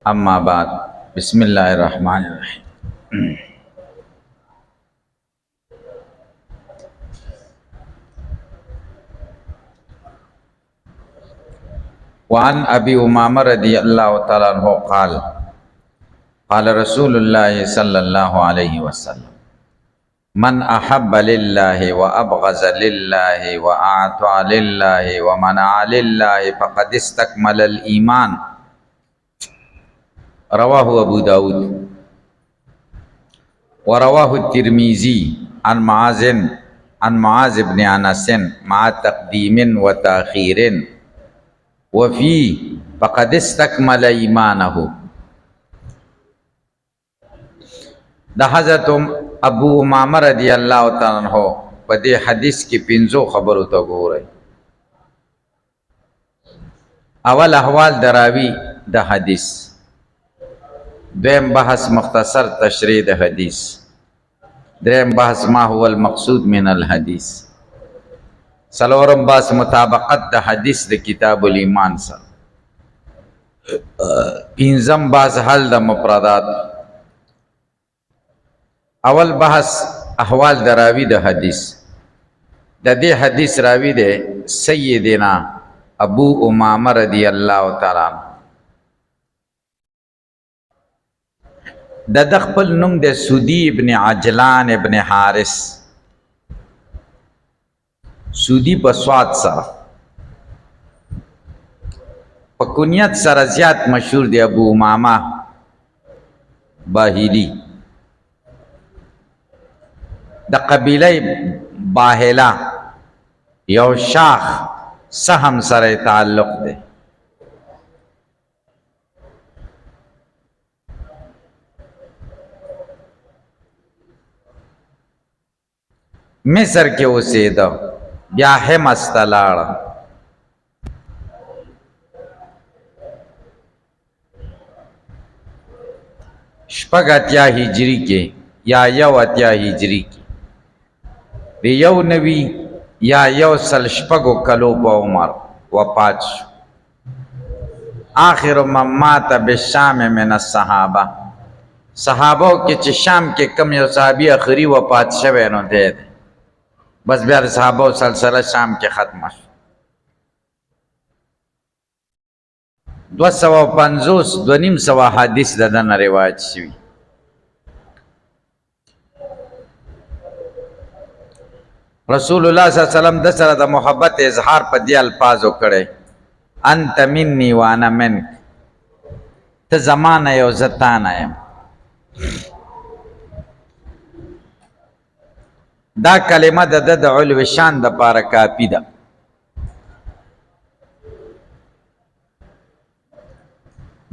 أما بعد بسم الله الرحمن الرحيم. وعن أبي أمامة رضي الله تعالى عنه قال قال رسول الله صلى الله عليه وسلم من أحب لله وأبغض لله وأعطى لله ومنع لله فقد استكمل الإيمان. رواه أبو داود ورواه الترمذي عن معاذ بن أنس مع تقديم وتأخير وفي فقد استكمل ایمانه. دا حضرت ابو امامه رضی اللہ تعالی عنہ په دې حدیث کې پنځو خبرو ته ګورئ. اول احوال دراوی د حدیث، دویم بحث مختصر تشریح د حدیث، دریم بحث ما هو المقصود من الحدیث، سلورم بحث مطابقت د حدیث د کتاب الایمان سره، پنځم بحث حل د مفردات. اول بحث احوال د راوی د حدیث. د دې حدیث راوی دی سیدنا ابو امامه رضی الله تعالی عنہ. د خپل نوم د سودی ابن عجلان ابن حارث، سودی په سواد سره، په کنیت سره زیات مشهور دی ابو امامه باهلی. د قبیله باهلا یو شاخ سهم سره تعلق دی. مصر کې اوسېده، بیا حمص ته لاړه. شپږ اتیا هجري کې یا یو اتیا هجري کې د یو نوي یا یو سل شپږو کلو په عمر وفات شو. آخر من مات بالشام من الصحابه، صحابو کې چې شام کې کم یو صحابي اخري وفات شوی نو دی. بس بیا د صحابو سلسله شام کې ختمه شو. 250 حدیث د دنه روایت شوي. رسول الله صلی الله علیه وسلم د سره د محبت اظهار په دې الفاظو کړي: انت مني وانا منک، ته زمانه یو زتانه یم. دا کلمه د علو شان د پاره کافی ده.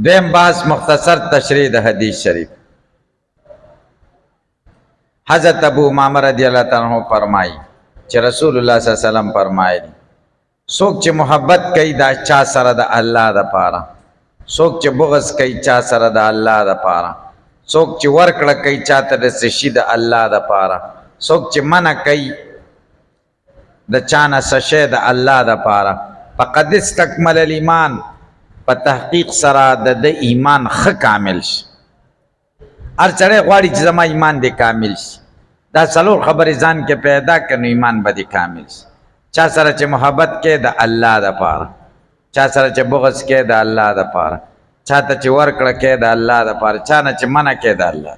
دیم باز مختصر تشریح د حدیث شریف. حضرت ابو امامه رضی اللہ تعالی عنہ فرمائی چې رسول الله صلی الله علیه وسلم فرمایلی: څوک چې محبت کوي دا چا سره د الله د پاره، څوک چې بغض کوي چا سره د الله د پاره، څوک چې ورکړه کوي چاته د سشي د الله د پاره، څوک چې منع کوي د چانه سشي د الله د پاره، فقد استکمل الایمان، په تحقیق سره د ایمان ښه کامل شي. هر سړی غواړي چې زما ایمان دې کامل شي. دا څلور خبرې ځان کې پیدا کړي نو ایمان به دې کامل شي. چا سره چې محبت کې د الله د پاره، چا سره چې بغض کې د الله د پاره، چا ته چې ورکړه کې د الله د پاره، چا نه چې منع کې د الله.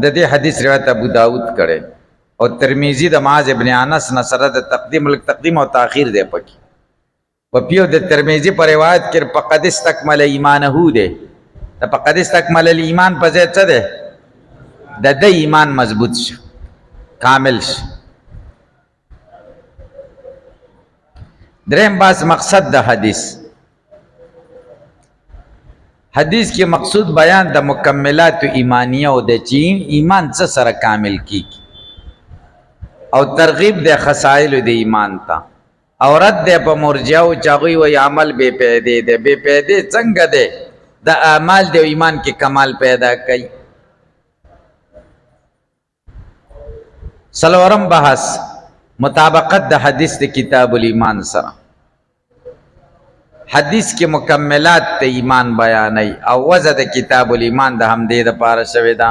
د دې حدیث روایت ابو داود کړي او ترمذی د معاذ ابن انس نه سره د تقدیم او تاخير دی پکې. په پیو د ترمذی پر روایت کې فقد استکمل ایمانه ده. د فقد استکمل الایمان په ځای څه ده؟ د ایمان مضبوط شو، کامل شو. دریم باز مقصد د حدیث. حدیث کې مقصود بیان د مکملات ایمانیه او د چین ایمان څه سره کامل کیږي، او ترغیب د خصائل د ایمان ته، او رد د په مرجئه او چاغوي و عمل بے پیدې ده. بے پیدې څنګه ده؟ د اعمال د ایمان کې کمال پیدا کوي. سلورم بحث مطابقت د حدیث د کتاب الایمان سره. حدیث کې مکملات ته ایمان بیانای او وضع د کتاب الایمان د همدې د پاره شوی دا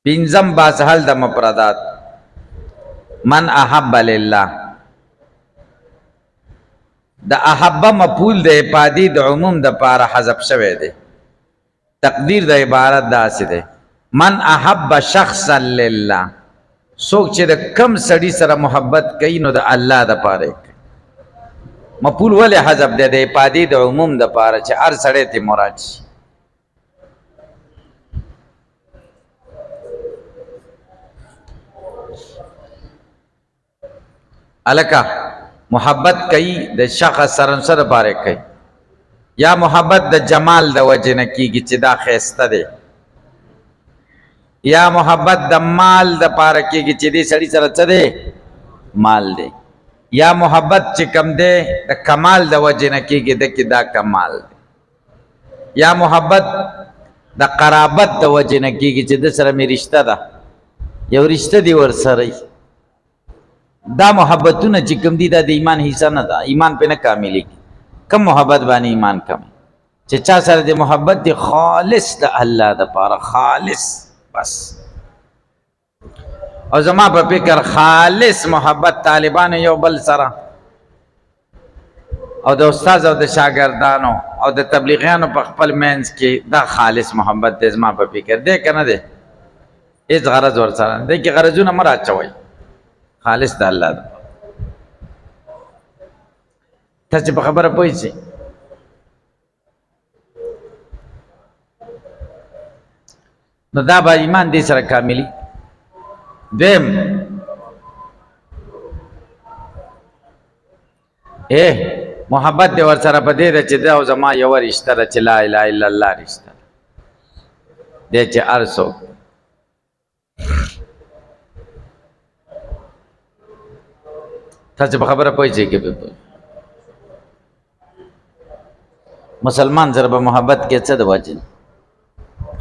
پنځم باسحل د مفردات من احب لله د احب مفعول د افادی د عموم د پاره حذف شوی دی تقدیر د عبارت داسې دی من احب شخصا لله څوک چې د کم سړي سره محبت کوي نو د الله د پاره مفعول ولې حذف دی د افادی د عموم د پاره چې هر سړی ته مراد شي الکا محبت کوي د شخص سره باره کوي یا محبت د جمال د وجه نه کیږي چې دا خیسته دی یا محبت د مال د پاره کیږي چې دې سړی سره څه دی مال دی یا محبت چې کم دی د کمال د وجه نه کیږي د کې دا کمال دی یا محبت د قرابت د وجه نه کیږي چې د سره می رشتہ ده یو رشتہ دی ور سره دا محبتونه چې کوم دي دا د ایمان حصہ نه ده ایمان په نه کاملی کم محبت باندې ایمان کم چې چا سره د محبت دی خالص د الله د پاره خالص بس او زما په فکر خالص محبت طالبان یو بل سره او د استاد او د شاګردانو او د تبلیغیانو په خپل مینس کې دا خالص محبت د زما په فکر دی کنه دی هیڅ غرض ور سره دی کې غرضونه مر اچوي خالص د الله ده تاسو په خبره پوه شئ نو دا به ایمان دې سره کاملی دیم محبت دې ور سره په دې چې دا زما یو رشتہ ده چې لا اله الا الله رشتہ دې چې ارسو تاسو په خبره پوه شئ کې مسلمان سره په محبت کې څه د وجه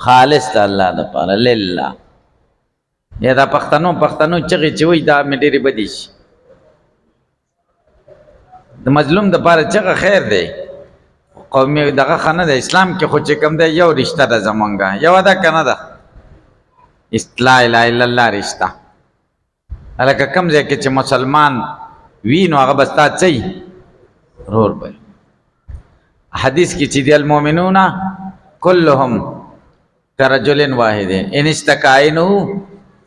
خالص د الله د پاره لله یا دا پښتنو چغې چې وای دا مې ډېرې بدې شي د مظلوم د پاره چغه خیر دی قومي دغه خانه د اسلام کې خو چې کوم دی یو رشتہ ده زمونږه یو ده کنه ده لا اله الا الله رشتہ الکه کوم ځای کې چې مسلمان وینو هغه بستا چي رور بل حدیث کی چیز المؤمنون كلهم كرجل واحد ان اشتكى عينه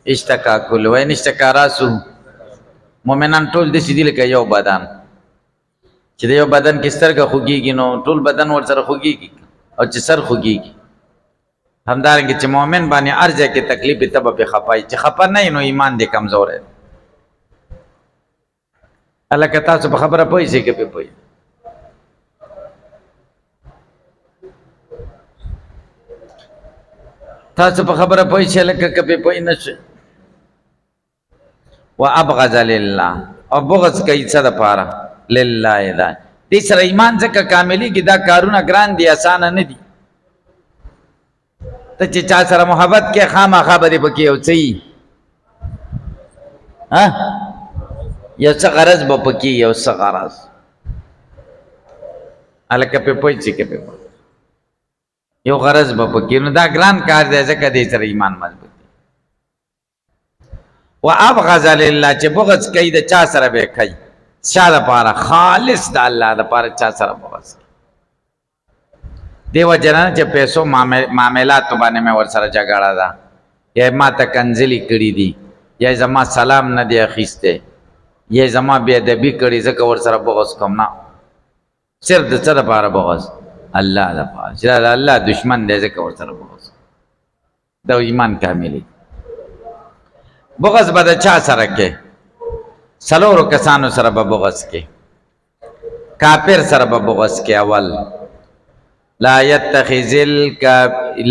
اشتكى كل وان اشتكى راسه مؤمنان ټول د سیدل کې یو بدن چې یو بدن کې سترګه خوږيږي نو ټول بدن ور سره خوږيږي او چې سر خوږيږي همدارنګه چې مؤمن باندې ارزه کې تکلیف تب په خپای چې خپه نه نو ایمان دې کمزور دی الله که تاسو په خبره پوه شئ کې په پوه تاسو په خبره پوه شئ لکه کې په پوه نه شئ وابغض لله او بغض کوي څه د پاره لله دا دې سره ایمان ځکه کاملی کې دا کارونه ګران دي اسانه نه دي ته چې چا سره محبت کې خامخا خبرې پکې او څه ها یو څه غرض به پکې یو څه غرض الکه په پوي چې کې په یو غرض به پکې نو دا ګران کار دی ځکه دې سره ایمان مضبوط دی وابغض لله چې بغض کوي د چا سره به کوي شاده پاره خالص د الله د پاره چا سره بغض دیو جنا چې پیسو معاملات باندې مې ور سره جګړه ده یا ما ته کنځلي کړې دي یا زما سلام نه دی اخیسته یا زما بی ادبی کړي ځکه ور سره بغض کوم نه صرف د څه لپاره بغض الله لپاره چې الله دشمن دی ځکه ور سره بغض دا ایمان کاملی بغض به د چا سره کې سلورو کسانو سره به بغض کې کافر سره به بغض کې اول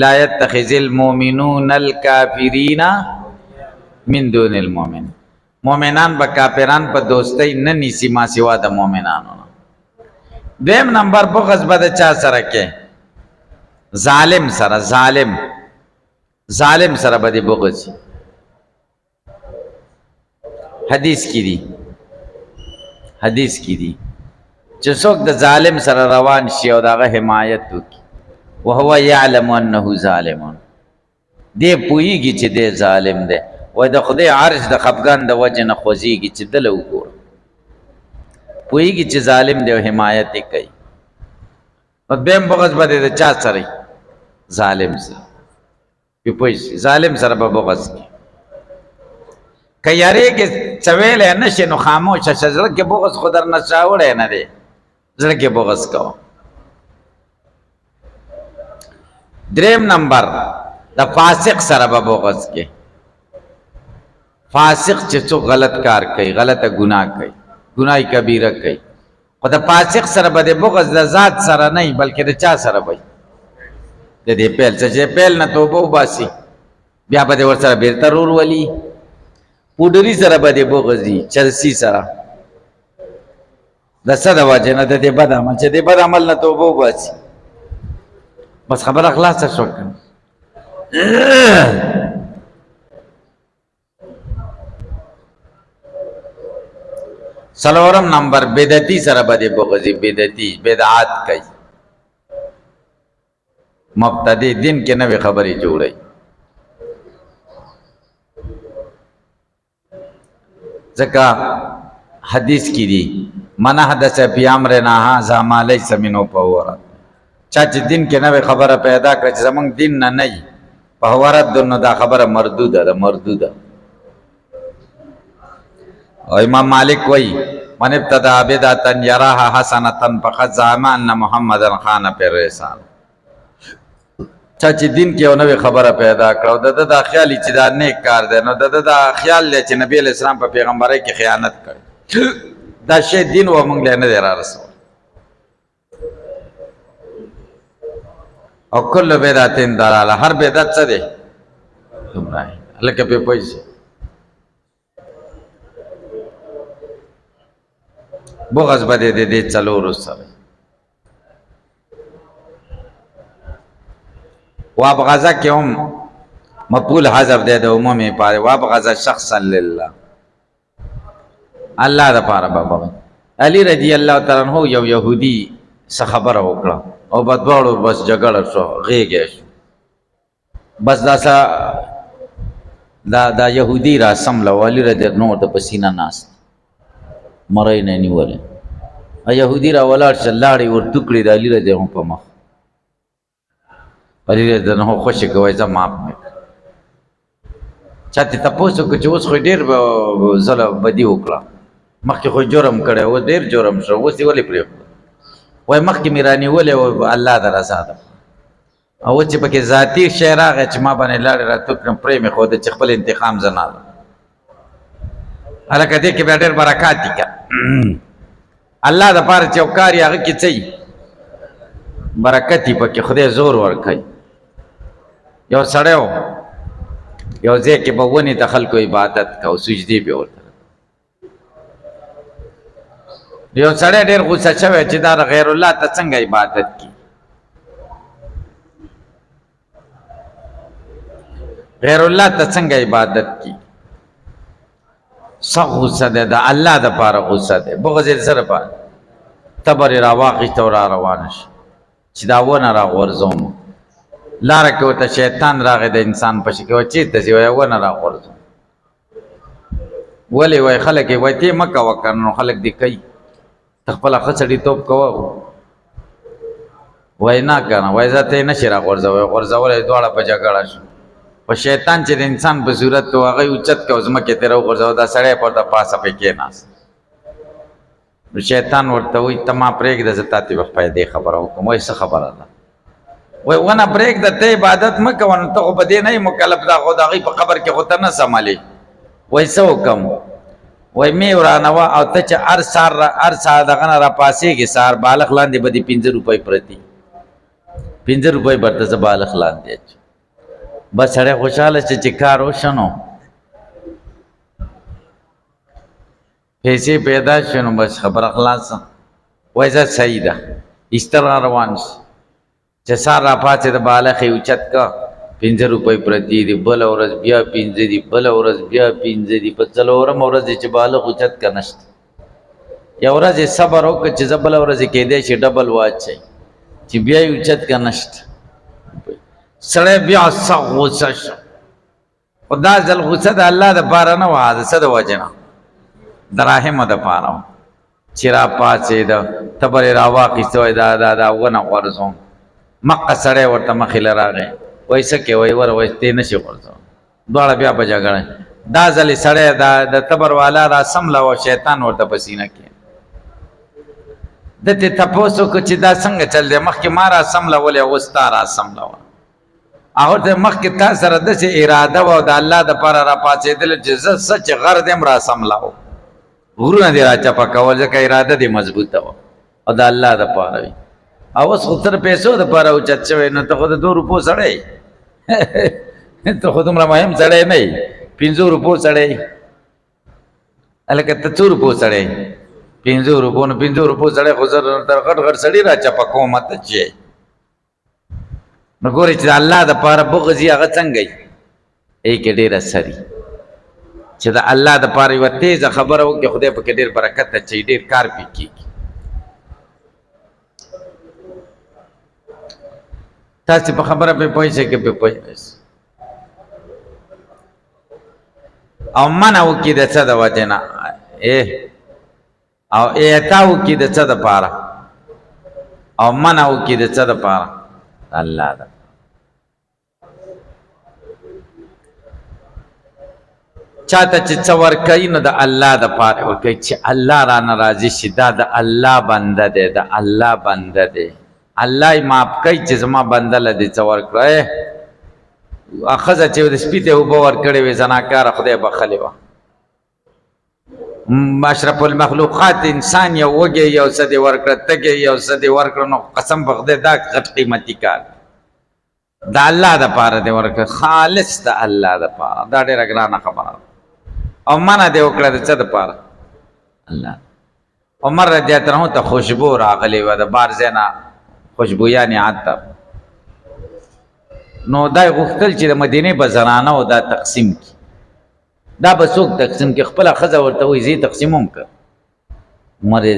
لا يتخذ المؤمنون الكافرين من دون المؤمن مؤمنان با کافران په دوستی نه نیسی ما سوا د مؤمنانو دویم نمبر بغض به د چا سره کې ظالم سره ظالم سره به د بغض حدیث کی دی چې څوک د ظالم سره روان شي او دغه حمایت وکړي وهو یعلم انه ظالم دی پوهیږي چې دی ظالم دی وای د خدای عرش د خفګان د وجې نه خوځېږي چې دله وګوره پوهیږي چې ظالم دی او حمایت یې کوي نو دویم بغض به دی د چا سره ظالم سره پې پوه شي ظالم سره به بغض کوي که یارېږي څه ویلی نه شي نو خاموشه شه زړه کې بغض خو در نه راوړی نه دی زړه کې بغض کوه دریم نمبر د فاسق سره به بغض کې فاسق چې څوک غلط کار کوي غلطه ګناه کوي ګناه کبیره کوي خو د فاسق سره به د بغض د ذات سره نه بلکې د چا سره به د دې پیل چې پیل نه توبه وباسي بیا به د ورسره بیرته ورولي پوډري سره به د بغض وي چرسي سره د څه د وجې نه د دې بد عمل چې د بد عمل نه توبه وباسي بس خبره خلاصه شو څلورم نمبر بدعتي سره به د بغض بدعتي بدعات کوي مبتدی دین کې نوې خبرې جوړي ځکه حدیث کې دي من حدث فی امرنا هذا ما ليس منه فهو رد چا چې دین کې نوې خبره پیدا کړه چې زمونږ دین نه نه وي فهو رد نو دا خبره مردوده ده مردوده او امام مالک وایي من ابتدع بدعة یراها حسنة فقد زعم ان محمدا خان فی الرسالة چا چې دین کې یو نوې خبره پیدا کړه او د ده دا خیال چې دا نیک کار دی نو د ده دا خیال دی چې نبي علیه السلام په پیغمبرۍ کې خیانت کړی دا شی دین و موږ له نه دی را رسول او کل بدعت ضلاله هر بدعت څه دی گمراهي هلکه پې پوه شي بغض به دی د دې څلورو سره وابغض کې هم مقبول حذف دی د عمومي پاره وابغض شخصا لله الله د پاره بابا علي رضی الله تعالی عنہ یو يهودي څه خبره وکړه او بدواړو بس جګړه شو غېږه شو بس دا يهودي را سمله علي رضی نو د پسینه ناس مړی نه نیولې ا يهودي را ولاړ شلاړي ور ټوکړي د علي رضی په مخ علي رضی نو خوشي کوي زه معاف مې چاته تاسو کو چې اوس خو ډیر زله بدی وکړه مخکې خو جرم کړي او ډیر جرم شو اوس یې ولې پرې وای مخکې میرانی ولې الله درازه ده او چې پکې ذاتی شی راغی چې ما باندې لاړې راتو کړم پرې مې خو د خپل انتقام زناله هلکه دې کې بیا ډېر برکات دي که الله د پاره چې یو کار یې هغه کې څه برکت یې پکې خدای زور ورکوي یو سړی و یو ځای کې به ونې د خلکو عبادت کو سجدې به ورته یو سړی ډېر غوسه شوی چې دا غیر الله ته څنګه عبادت کی غیر الله ته څنګه عبادت کی څه غوسه ده د الله د پاره غوسه ده بغض یې سره پاره تبر را واخیست او را روان شي چې دا ونه را غورځوم لاره کې ورته شیطان راغی د انسان په شکل چېرته ځي وایي ونه را غورځوم ولې وایي خلک یې وایي ته مه کوه که نو خلک دې کوي ته خپله ښه سړیتوب کوه وایي نه که نه وایي زه ته یې نشي را غورځوی غورځولی دواړه په جګړه شو په شیطان چې د انسان په صورت و هغه یې اوچت که ځمکې ته راوغورځوه دا سړی پورته پاسه پې کېناست نو شیطان ورته وایي ته ما پرېږده زه تا ته به فایدې خبره وکړم وایي څه خبره ده وایي ونه پرېږده ته عبادت مه کوه نو ته خو په دې نه یې مکلف دا خو د هغوی په قبر کې خو ته نه سملې وایي څه وکړم وایي مې ورانوه او ته چې هر سهار دغه نه راپاڅېږې سهار بالښ لاندې به دې 5 روپۍ پرتي 5 روپۍ برته زه بالښ لاندې اچوم بس سړی خوشحاله چې کار وشه نو پیسې پیدا شوې نو بس خبره خلاصه وایي زه صحیح ده ایستر را روان شي چې سهار راپاڅېده بالښ یې اوچت که پنځه روپۍ پرتې دي، بله ورځ بیا پنځه دي، بله ورځ بیا پنځه دي، په څلورمه ورځ چې بالغ اوچت که نشته. یو ورځ یې صبر وکړه چې زه بله ورځ یې کیدی شي ډبل واچوي، چې بیا یې اوچت که نشته. سړی بیا سخت غوسه شو، خو دا ځل غوسه د الله دپاره نه وه، د څه د وجې نه؟ د رحمو دپاره وه. چې را پاڅېده، تبر یې راواخیسته، وایي دا ونه غورځوم. مقه سړی ورته مخې له راغی، وایي څه کې؟ وایي ور، وایي تی نه شي غورځولی. دواړه بیا په جګړه. دا ځل یې سړی د تبر والا را سمله و، شیطان ورته په سینه کې. ده ترې تپوس وکړو چې دا څنګه چل دی؟ مخکې ما را سملولې، اوس تا را سملوه. هغه ورته مخکې تا سره داسې اراده وه او د الله دپاره را پاڅېدله چې زه څه چې غر دیم را سملاو، غرونه دې را چپه کول، ځکه اراده دې مضبوطه وه او د الله دپاره وي. او اوس خو تر پیسو دپاره اوچت شوی، نو ته خو د 2 روپو سړی ته خو دومره مهم سړی نه یې، 5 روپو سړی. هلکه ته 2 روپو سړی، 5 روپو. نو 5 روپو سړی خو زه در غټ غټ سړي را چپه کوم ته چې. نو ګورې چې د الله دپاره بغض یې هغه څنګه وي؟ ای کې ډېر اثر وي. چې د الله دپاره یوه تیزه خبره وکړي، خدای پکې ډېر برکت اچوي، ډېر کار پې کېږي. تاسې په خبره پې پوه شئ که پې پوه نه شئ. او منع وکړي د څه د وجې نه، او اعطا وکړي د څه دپاره، او منع وکړي د څه دپاره؟ الله ده. چاته چې څه ورکوي نو د الله دپاره ورکوي، چې الله رانه راضي شي. دا د الله بنده دی، د الله بنده دی. الله یې معاف کوي چې زما بنده له دې څه ورکړه. ښځه چې د سپي ته اوبه ورکړې وې، زناکاره، خدای بخلې وه. اشرف المخلوقات انسان یو وږی یو څه دې ورکړه، تږی یو څه دې ورکړه، نو قسم په خدای دا غټ قیمتي کار د الله دپاره دې ورکړه، خالص د الله دپاره. دا ډېره ګرانه خبره ده. او منع دې وکړه د څه دپاره؟ الله. عمر رضی الله عنه ته خوشبو راغلې وه، د بار ځای نه خوشبویانې عطر. نو دا یې غوښتل چې د مدینې په زنانهو دا تقسیم کړي. دا به څوک تقسیم کړي؟ خپله ښځه ورته وایي زه یې تقسیم هم کړ. عمر یې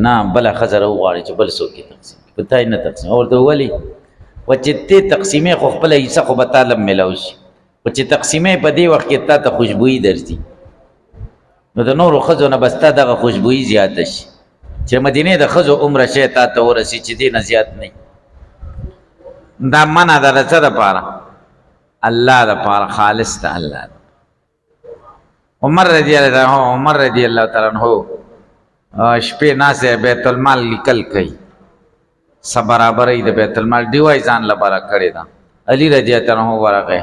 نه، بله ښځه راوغواړي چې بل څوک یې تقسیم کړي، په تا یې نه تقسیم. ورته وولې؟ و چې ته تقسیمې خو خپله حصه خو به تا لم میلاو شي، و چې تقسیمې په دې وخت کې تا ته خوشبویي درځي، نو د نورو ښځو نه به ستا دغه خوشبویي زیاته شي، چې مدینې د ښځو عمره شی تا ته ورسي چې دې نه زیات نه. دا منع ده د څه دپاره؟ الله دپاره، خالص د الله. عمر رضی الله تعالی عنہ شپې ناستې بیت المال لیکل کوي، څه برابرۍ د بیت المال ډیوه یې ځان لپاره کړې ده. علي رضی الله عنہ ورغی،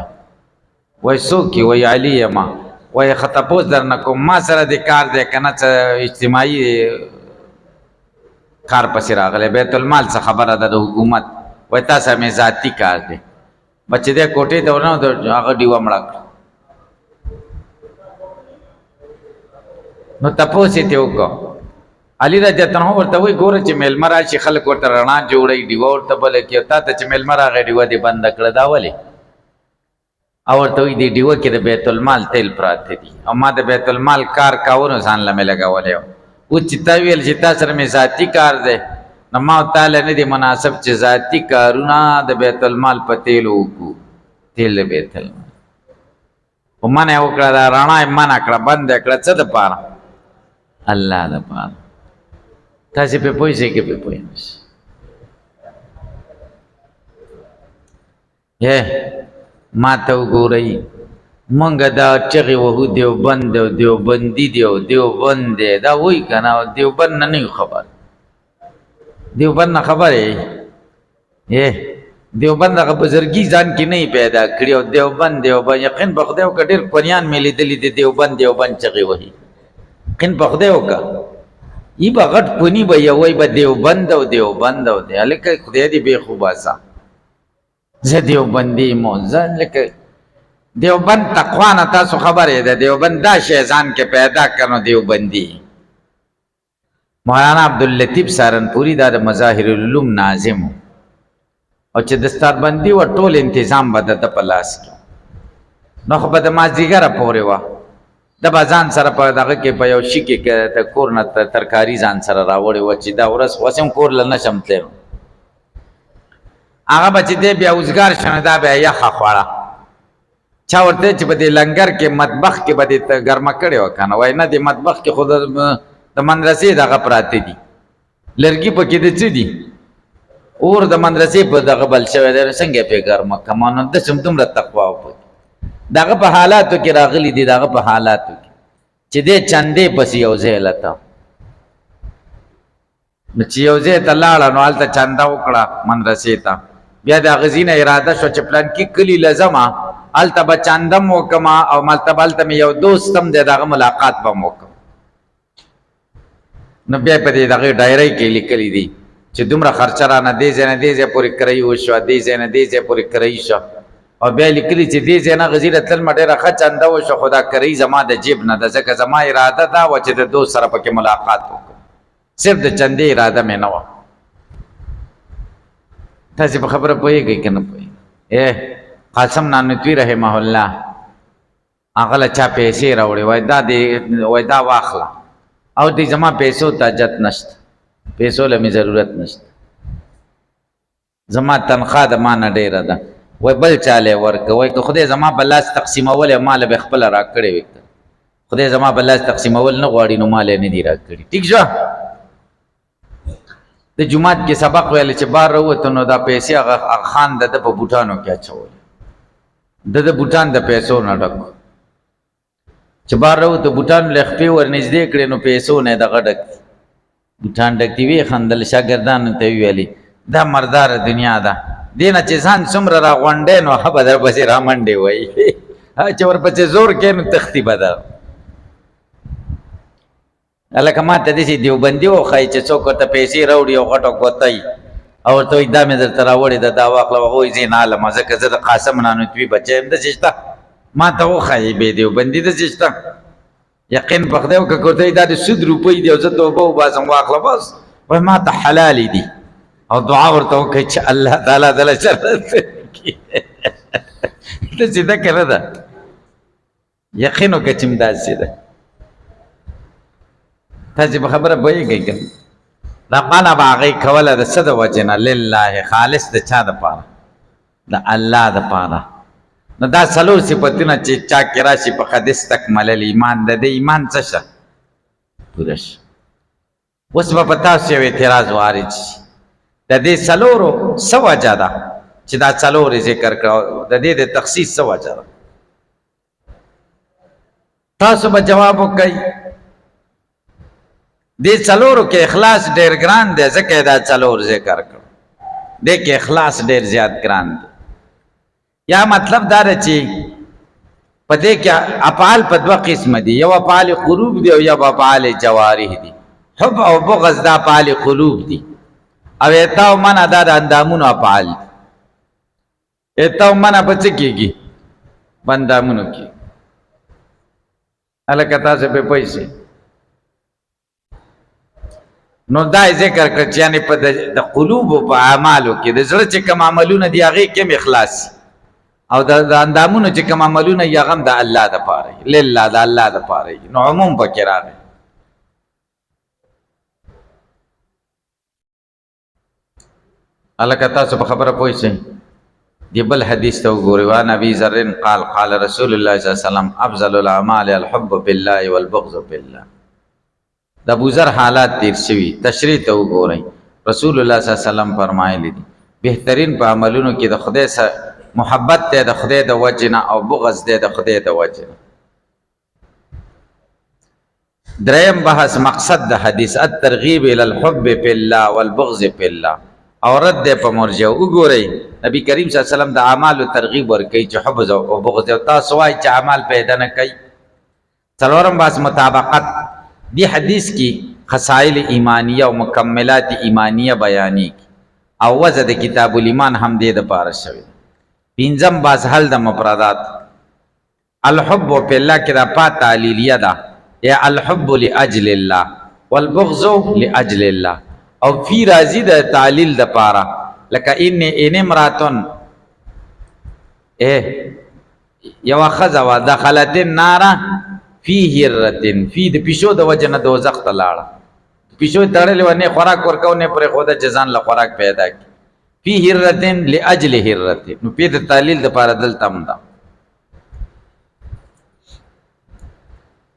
وایي څوک یې؟ وایي علي یمه. وایي ښه تپوس درنه کوم، ما سره دې کار دی که نه څه اجتماعي کار پسې راغلی؟ بیت المال څه خبره ده د حکومت؟ وایي تا سره مې ذاتي کار دی. بچې دی کوټې ته ورننوت، هغه ډیوه مړه کړه. نو تپوس یې ترې وکړه. علي رضی الله عنه ورته وایي ګوره چې میلمه راشي خلک ورته رڼا جوړوي، ډیوه ورته بله کړي، او تا ته چې میلمه راغی ډیوه دې بنده کړه، دا ولې؟ او ورته وایي دې ډیوه کې د بیت المال تیل پراته دي، او ما د بیت المال کار کاوه نو ځان له مې لګولی و. اوس چې تا ویل چې تا سره مې ذاتي کار دی، نو ما تا له نه دي مناسب چې ذاتي کارونه د بیت المال په تیلو وکړو، تیل د بیت المال. خو منع یې وکړه، دا رڼا یې منع کړه، بند یې کړه. څه دپاره؟ الله دپاره. تاسې پې پوه شئ که پې پوه نه شئ؟ ما ته وګورئ، مونږ دا چغې وهو دیوبند دی او دیوبندي دی او دیوبند دی، دا وایي که نه؟ دیوبند نه یو خبر، دیوبند نه خبر یې دیوبند هغه بزرګي ځان کې نه پیدا کړي، او دیوبند یقین په خدای وکړه ډېر پنیان مې لیدلي دي دیوبند چغې وهي، یقین په خدای وکړه ای به غټ پني به یې وایي به دیوبند او دیوبند او دی. هلکه خدای دې بې خوباسه، زه دیوبندي یم، زه لکه دیوبند تقوا نه تاسو خبر یې ده، دیوبند دا شی ځان کې پیدا کړ نو دیوبندي. مولانا عبداللطیف سهارنپوري دا د مظاهر العلوم ناظم و، او چې دستاربندي و ټول انتظام به د په لاس کې نو خو به د مازدیګره پورې وه د به ځان سره په دغه کې په یو شي کې د کور نه ترکاري ځان سره راوړې وه چې دا ورځ خو هم کور له نشم تللی هغه به چې دی بیا اوزګار شنه دا بیا یخه خوړه چا ورته چې په دې لنګر کې مطبخ کې به دې ګرمه کړې وه که نه وایي نه دې مطبخ کې خو د مدرسې دغه پراته دي لرګي پکې د څه دي اور د مدرسې په دغه بل شوی دی څنګه پې ګرمه کړمه نو داسې هم دومره تقوا وپکې دغه په حالاتو کې راغلي دي دغه په حالاتو کې چې دی چندې پسې یو ځای لته نو چې یو ځای ته لاړه نو هلته چنده وکړه مدرسې ته بیا د هغه ځینه اراده شوه چې پلانکي کلي له ځمه هلته به چنده م وکړمه او هلته مې یو دوست هم دی د هغه ملاقات به م وکړم نو بیا په دې دغې ډایرۍ کې لیکلي دي چې دومره خرچه رانه دې ځای نه دې ځای پورې کرایي وشوه دې ځای نه دې ځای پورې کرایي شوه او بیا لیکلي چې دې ځای نه غزیره تلل مه ډېره ښه چنده وشوه خو دا کرایي زما د جیب نه ده ځکه زما اراده دا وه چې د دوست سره پکې ملاقات وکړم صرف د چندې اراده مې نه وه تاسې په خبره پوهېږئ که نه پوهېږئ قاسم نانوتوي رحمه الله هغه له چا پیسې راوړې وایي دا واخله او دی زما پیسو ته حاجت نشته پیسو له مې ضرورت نشته زما تنخواه د ما نه ډېره ده وایي بل چاله یې ورکړه وایي که خدای زما به لاس تقسیمولی ما له به یې خپله راکړې وي خدای زما به لاس تقسیمول نه غواړي نو ما له یې نه دي راکړي ټیک شوه د جومات کې سبق ویل چې بار راووتو نو دا پیسې هغه خان د ده په بوټانو کې اچولې د بوټان د پیسو نه ډک چې بار راووتو بوټانو له خپې ور نږدې کړې نو پیسو نه یې دغه ډک بوټان ډک دي ویې خندل شاګردانو ته یې ویلې دا مرداره دنیا ده دې نه چې ځان څومره راغونډی نو ښه به در پسې رامنډې وایي چې ورپسې زور کوې نو تښتي به ده لکه ما ته داسې دیوبندي وښایي چې څوک ورته پیسې راوړي او غټه ګوتۍ او ورته وایي دا مې درته راوړې ده دا واخله هغه وایي زه یې نه هلمه ځکه زه د قاسم نانوتوي بچی یم داسې شته ما ته وښایي بې دیوبندي داسې شته یقین په خدای وکړه که ورته وایي دا د سود روپۍ دي او زه توبه وباسم واخله بس وایي ما ته حلالې دي او دعا ورته وکړئ چې الله تعالی دله جنت کړي داسې ده که نه ده یقین وکړه چې همداسې ده تاسې په خبره پوهېږئ که دا قاله به هغې کوله د څه د وجې نه لله خالص د چا دپاره د الله دپاره نو دا څلور صفتونه چې چا کې راشي په حدیث تکملل ایمان د دې ایمان څه شه پوره شه اوس به په تاسو یو اعتراض وارد شي د دې څلورو څه وجه ده چې دا څلور یې ذکر کړه د دې د تخصیص څه وجه ده تاسو به جواب وکئ دې څلورو کې اخلاص ډېر ګران دی ځکه دا څلور ذکر کړو دې کې اخلاص ډېر زیات ګران دی یا مطلب دا دی چې په دې کې افعال په دوه قسمه دي یو افعال قلوب دي او یو افعال جوارح دي حب او بغض دا افعال قلوب دي او اطاع او منع دا د اندامونو افعال دي اطاع او منع په څه کېږي په اندامونو کې هلکه تاسو پې پوه شئ نو دا ذکر کړ چې یعنې په د قلوبو په اعمالو کې د زړه چې کوم عملونه دي هغې کې هم اخلاص او د اندامونو چې کوم عملونه یې هغه هم د الله دپاره وي لله د الله دپاره وي نو عموم پکې راغی هلکه تاسو په خبره پوه شئ دی بل حدیث ته وګورئ وعن ابي ذر قال قال رسول الله صلی الله علیه وسلم افضل الاعمال الحب بالله والبغض بالله د ابوذر حالات تیر شوي تشریح ته وګورئ رسول الله صلی الله علیه وسلم فرمایلی دي بهترین په عملونو کې د خدای سره محبت دی د خدای د وجې نه او بغض دی د خدای د وجې نه دریم بحث مقصد د حدیث الترغیب الی الحب فی الله والبغض فی الله او رد دی په مرجع وګورئ نبی کریم صلی الله علیه وسلم د اعمالو ترغیب ورکوي چې حب او بغض او تاسو وایئ چې اعمال پیدا نه کوي څلورم بحث مطابقت دی حدیث کی خصائل ایمانیه او مکملات ایمانیه بیانی او وضع د کتاب الایمان هم دې د پاره شوی پنځم باز حل د مفردات الحب فی الله کې دا پا تعلیلیه ده یا الحب لاجل الله والبغض لاجل الله او فی راضی د تعلیل د پاره لکه ان امراتن یو خزوا دخلت النار فی هرتن فی د پیشو د وجنه دوزخ ته لاړه پیشو تړلې و نه خوراک ورکو نه پر خود جزان له خوراک پیدا کی فی هرتن لاجل هرتن نو په د تعلیل د پاره دلته مونږ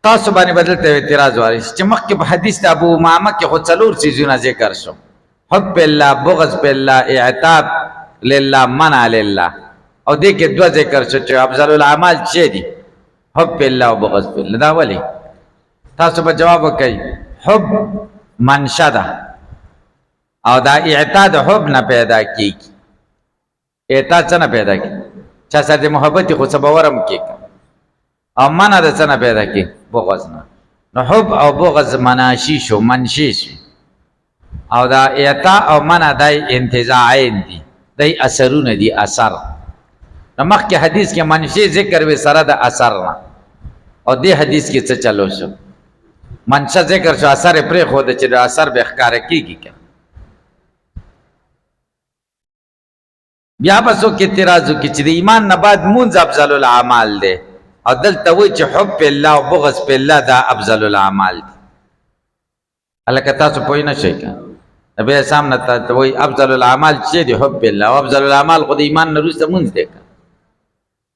تاسو باندې بدلته اعتراض واري چې مخکې په حدیث د ابو امامه کې خو څلور چیزونه ذکر شو حب الله بغض بالله اعتاب لله منع لله او دې کې دوه ذکر شو چې افضل الاعمال څه دي حب الله او بغض بالله دا ولي تاسو به جواب وکړئ حب منشأ ده او دا اعتاد حب نه پیدا کیږي اعتاد څنګه پیدا کیږي چا سره محبت خو صبرم کیږي او منع د څنګه پیدا کیږي بغض نه نو حب او بغض مناشی شو منشی شو او دا اعتا او منع دای انتزاعین دي دای اثرونه دي اثر نو مخکې حدیث کې منشی ذکر وی سره د اثر نه او دې حدیث کې څه چلو شو منشا ذکر شو اثر پرې خو د چې د اثر به ښکار کیږي بیا بسو کې اعتراض کې چې د ایمان نه بعد مونږ افضل الاعمال ده او دلته وی چې حب الله او بغض بالله دا افضل الاعمال دي الکه تاسو پوه نه شئ نبی سامنے ته وی افضل الاعمال چې دی حب الله او افضل الاعمال خو د ایمان نه وروسته مونږ دی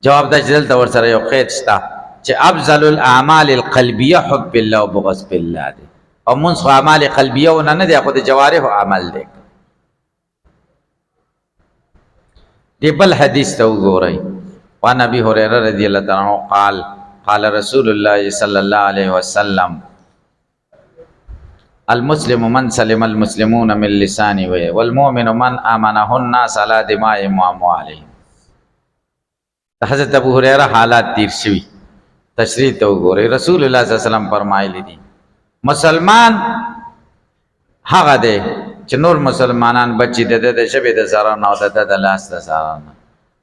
جواب دا چې دلته ورسره یو قید شته چې افضل الاعمال القلبیه حب الله او بغض بالله دی او مونږ خو اعمال قلبیه ونه نه دی خو د جوارح عمل دی دی بل حدیث ته وګورئ وعن ابي هريره رضي الله عنه قال قال رسول الله صلى الله عليه وسلم المسلم من سلم المسلمون من لسانه والمؤمن من امنه الناس على دمائهم واموالهم حضرت ابو هريره حالات تیر شوی تشریح ته وګورئ رسول الله صلی الله علیه وسلم فرمایلی دي مسلمان هغه دی چې نور مسلمانان بچی د شبې د زړه نه او د لاس د زړه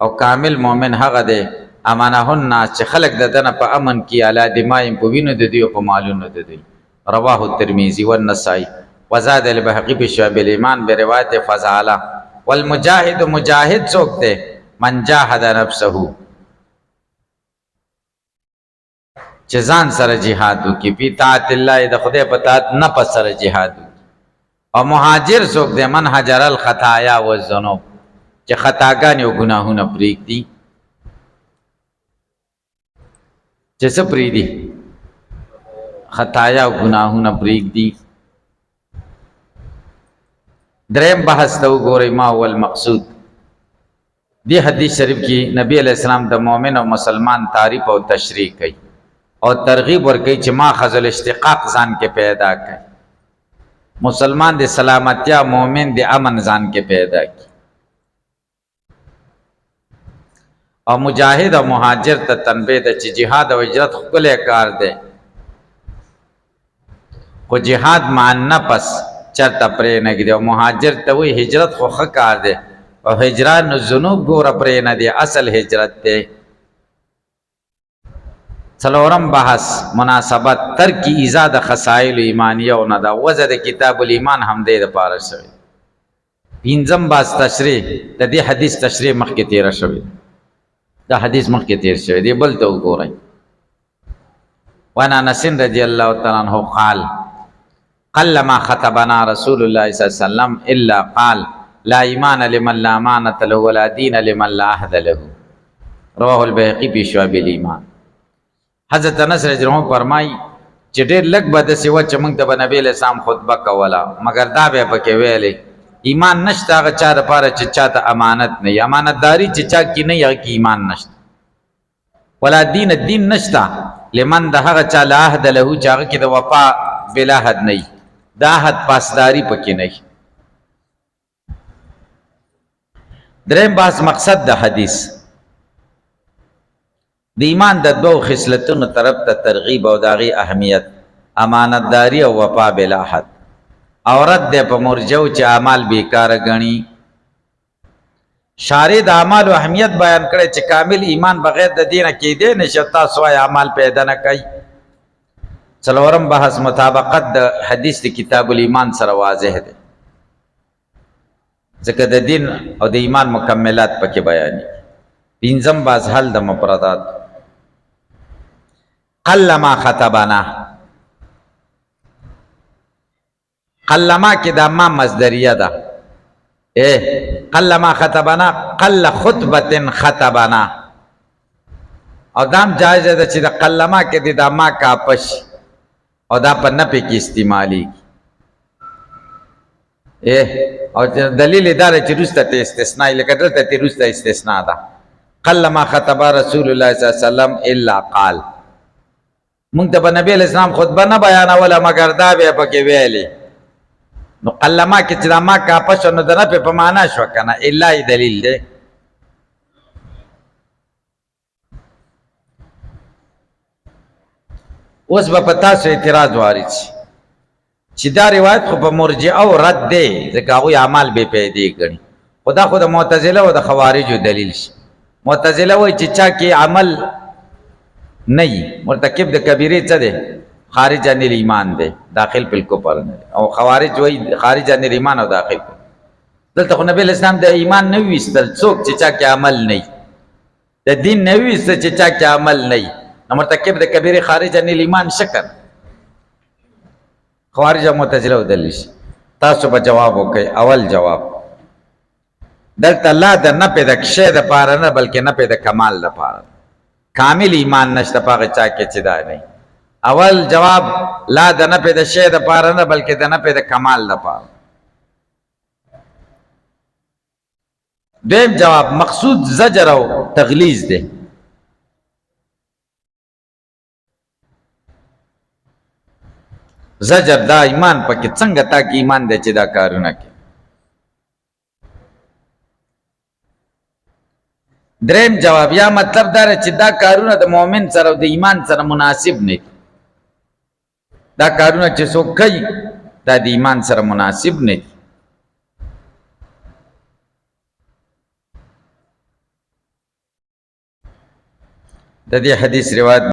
او کامل مؤمن هغه دی امانه الناس چې خلق د دنه په امن کې اعلی دمایم په وینو د دی او په مالونو د دی رواه الترمذی والنسائی وزاد البهقی بشعب الايمان بروایت فضاله والمجاهد مجاهد څوک دی من جاهد نفسه چې ځان سره jihad وکي په طاعت الله د خدای په طاعت نه په سره jihad او مهاجر څوک دی من هجر الخطايا والذنوب چې خطاګان او ګناهونه پرېږدي چې څه پرېږدي خطایا او ګناهونه پرېږدي دریم بحث ته وګورئ ما هو المقصود دی حدیث شریف کې نبی علیہ السلام د مؤمن او مسلمان تعریف او تشریح کوي او ترغیب ورکوي چې ماخذ الاشتقاق ځان کې پیدا کړي مسلمان د سلامتیا مؤمن د امن ځان کې پیدا کړي او مجاهد او مهاجر ته تنبیه ده چې جهاد او هجرت خپل کار دی خو جهاد مع النفس چرته پرې نه کېږي او مهاجر ته وایي هجرت خو ښه کار دی او هجران ذنوب ګوره پرې نه دی اصل هجرت دی څلورم بحث مناسبت ترک ایزا د خصائل ایمانیه او نه دا وزه د کتاب الایمان هم دی د پاره شوی پنځم بحث تشریح د دې حدیث تشریح مخکې تیر شوی دا حدیث مخکې تیر شوی دی بل ته وګورئ وانا انس رضی الله تعالی عنہ قال قل ما خطبنا رسول الله صلی الله علیه وسلم الا قال لا ایمان لمن لا امانة له ولا دین لمن لا عهد له رواه البیهقی فی شعب الايمان حضرت انس رضی الله عنه فرمای چې ډېر لږ به داسې وه چې موږ ته به نبی علیه السلام خطبه کوله مګر دا به یې پکې ویلې ایمان نشته هغه چا دپاره چې چاته امانت نه وي امانتداري چې چا کې نه وي هغه کې ایمان نشته ولا دین دین نشته لمن د هغه چا لا عهد له چې هغه کې د وفا بلا حد نه وي د عهد پاسداري پکې نه وي دریم بحث مقصد د حدیث د ایمان د دوو خصلتونو طرف ته ترغیب او د هغې اهمیت امانتداري او وفا بلا حد او رد دی په مرجو چې اعمال بیکاره ګڼي شارع د اعمالو اهمیت بیان کړی چې کامل ایمان بغیر د دینه کېدی نشي تاسو وایي اعمال پیدا نه کوي څلورم بحث مطابقت د حدیث د کتاب الایمان سره واضح دی ځکه د دین او د ایمان مکملات پکې بیانې. پنځم باز حل د مفردات. قلما خطبنا، قلما کې دا ما مصدریه ده. قلما خطبنا، قل خطبه خطبنا. او دام جایز ده چې د قلما کې د دا ما کاپش او دا په نفي کې استعمالي. او دلیل دا چې روسته ته استثناء لکه دلته ته روسته استثناء ده. قلما خطب رسول الله صلی الله علیه وسلم الا قال. مونږ ته نبی اسلام خطبه نه بیانوله مگر دا به پکې ویلي. نو قلما کې چې دا ما کاپش نو د نفي په معنا شو کنه، الا دلیل ده. اوس به په تاسو اعتراض وارد شي چې دا روایت خو په مرجئه او رد دی، ځکه هغوی اعمال بې پیدې کړي. خو دا خو د معتزله او د خوارجو دلیل شي. معتزله وایي چې چا کې عمل نه وي مرتکب د کبیرې څه دی؟ خارج عن الایمان دی، داخل په الکفر نه دی. او خوارج وایي خارج عن الایمان او داخل. دلته خو نبی اسلام د ایمان نه ویستل څوک چې چا کې عمل نه وي، د دین نه ویسته چې چا کې عمل نه وي، نو مرتکب د کبیرې خارج عن الایمان شکر خوارج او معتزله ودلی شي. تاسو به جواب وکړئ. اول جواب دلته لا د نفي د شی د پاره نه بلکې نفي د کمال د پاره. کامل ایمان نشته پاغه چا کې چې دا نه. اول جواب لا د نفي د شی د پاره نه بلکې د نفي د کمال د پاره. دویم جواب مقصود زجر او تغلیظ دی. زجر دا ایمان پکې څنګه تا کې ایمان دی چې دا کارونه کې. دریم جواب یا مطلب دا چې دا کارونه د مؤمن سره او د ایمان سره مناسب نه دي. دا کارونه چې څوک کوي دا د ایمان سره مناسب نه دي. د دې حدیث روایت